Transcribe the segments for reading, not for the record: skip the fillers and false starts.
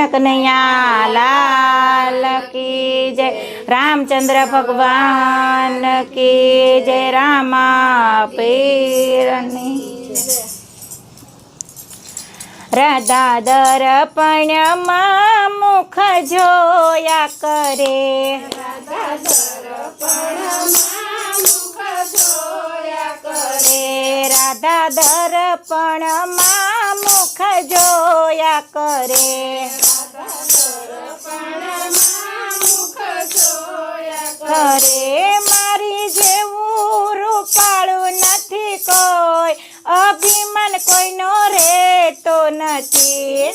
कन्हैया लाल की जय। रामचंद्र भगवान की जय। रामा पीरनी राधा दर्पणમાં મુખ જોયા કરે। રાધા દર્પણમાં મુખ જોયા કરે। મારી જેવું રૂપાળું નથી કોઈ, અભિમાન કોઈનો રેતો નથી।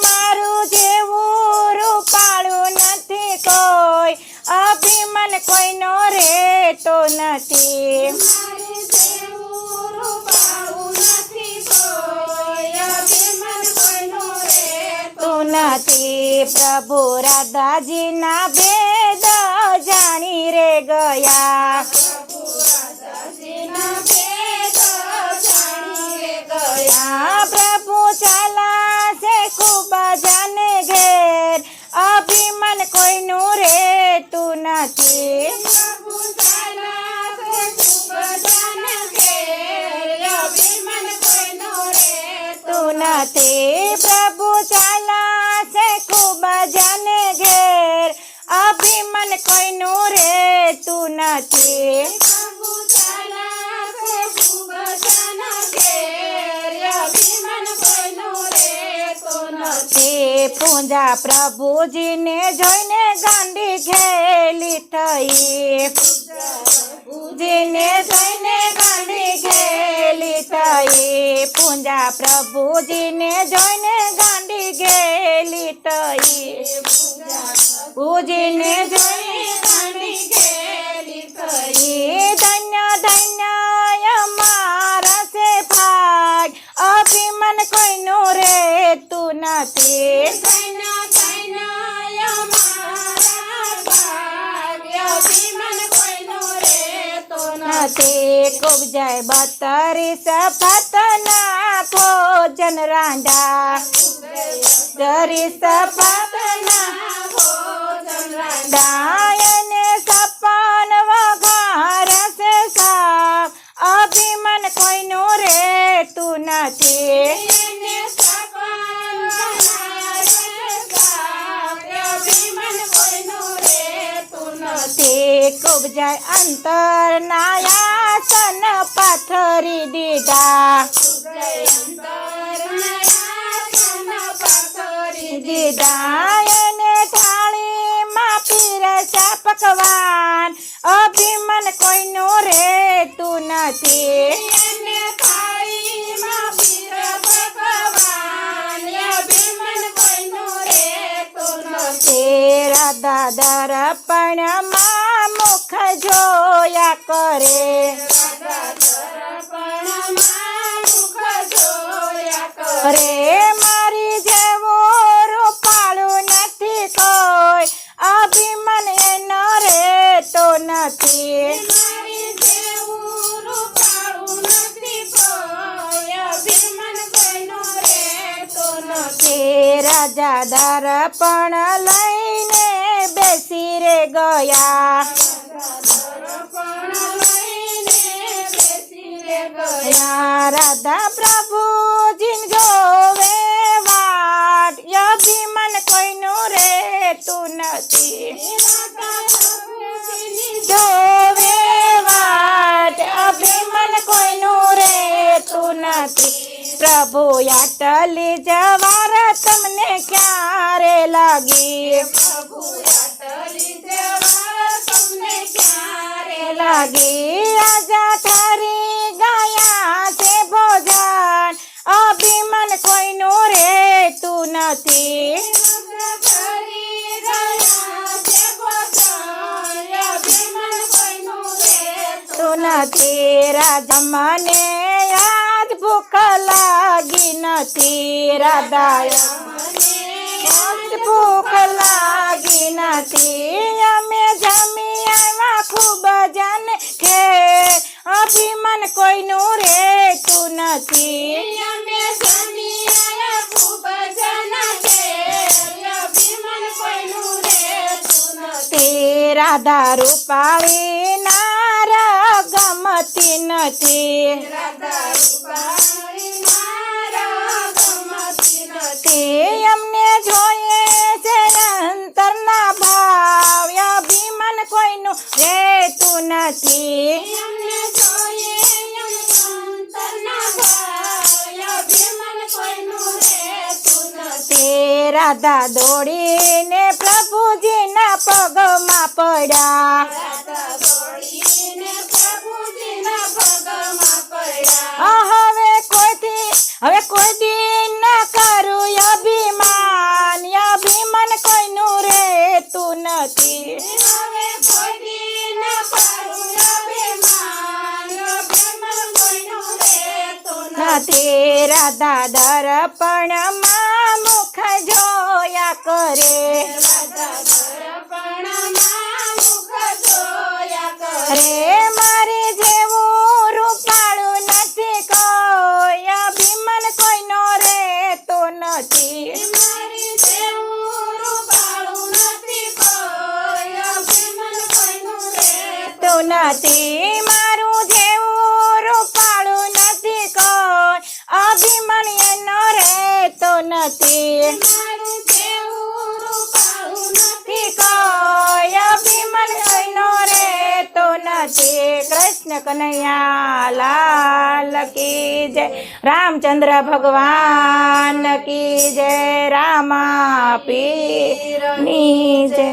મારું જેવું રૂપાળું નથી કોઈ, અભિમાન કોઈનો રેતો નથી। પ્રભુ રાધાજીના ભેદ જાણી રે ગયા। પ્રભુ ચાલાશે ખૂબ જાને ઘેર, અભિમાન કોઈનું રેતું નથી। પ્રભુ ચાલાશે ખૂબ જાને ઘેર, અભિમાન કોઈનું રેતું નથી। પૂંજા પ્રભુજીને જોઈને ગાંડી ઘેલી થઈ। જોઈને ગાંડી ઘેલી થઈ। પૂંજા પ્રભુજીને જોઈને ગાંડી ઘેલી થઈ। પૂજીને જોઈને ગાંડી ઘેલી થઈ। ધન્ય ધન્ય મારા છે ભાગ, અભિમાન કોઈનું રેતું નથી। ખૂબ જાય 32 ભાતના ભોજન રાંધા। 32 ભાતના ભોજન રાંધા। અને 56 વઘાર છે શાક, અભિમાન કોઈનું રેતું નથી। ખૂબ જાય અંતરના આસન પાથરી દીધા। અને થાળીમાં પીરસ્યા પકવાન, અભિમાન કોઈનું રેતું નથી। રાધા દર્પણમાં મુખ જોયા કરે। મારી જેવું રૂપાળું નથી કોઈ, અભિમાન એનો રેતો નથી। રાજા દર્પણ લઈને બેસી રે ગયા। રાધા પ્રભુજીને જોવે વાટ, અભિમાન કોઈનું રેતું નથી। જોવે વાટ, અભિમાન કોઈનું રેતું નથી। પ્રભુ આટલી જવાર તમને ક્યારે લાગી? આજા ઠરી ગયા છે ભોજન, અભિમાન કોઈનું રેતું નથી। રાજા મને યાદ ભૂખ લાગી નથી। રાધા ભૂખ લાગી નથી। અમે જમી આવ્યા ખૂબ જાને ઘેર, અભિમાન કોઈનું રહેતું નથી. અમે જમી આયા ખૂબ જણા ઘેર, અભિમાન કોઈનું રહેતું નથી. તે રાધા રૂપાળી નારા ગમતી નથી. રાધા રૂપાળી મારા ગમતી નથી. તે અમને જોઈએ છે અંતરના ભાવ, અભિમાન કોઈનું રહેતું નથી. અમને જોઈએ એમ અંતરના ભાવ, અભિમાન કોઈનું રહેતું નથી. તે રાધા દોડીને પ્રભુજીના પગમાં પડ્યા. રાધા દોડીને પ્રભુજીના પગમાં પડ્યા. હવે કોઈ દી ન કરું અભિમાન, અભિમાન કોઈનું રહેતું નથી. હવે કોઈ દી ન કરું અભિમાન, અભિમાન કોઈનું રહેતું નથી. રાધા દર્પણમાં મુખ જોયા કરે. રાધા દર્પણમાં મુખ જોયા કરે. રે મારી જેવું રૂપાળું નથી કોઈ, અભિમાન કોઈનો રહેતો નથી. મારી જેવું રૂપાળું નથી કોઈ, અભિમાન કોઈનું રહેતું તો નથી. મારું જેવું રૂપાળું નથી કોઈ, અભિમાન એનો રહેતો નથી. મારું જેવું રૂપાળું નથી કોઈ અભિમાન કોઈનો રહેતો નથી. કૃષ્ણ કનૈયા લાલ કી જય, રામચંદ્ર ભગવાન કી જય, રામા પીરની જય.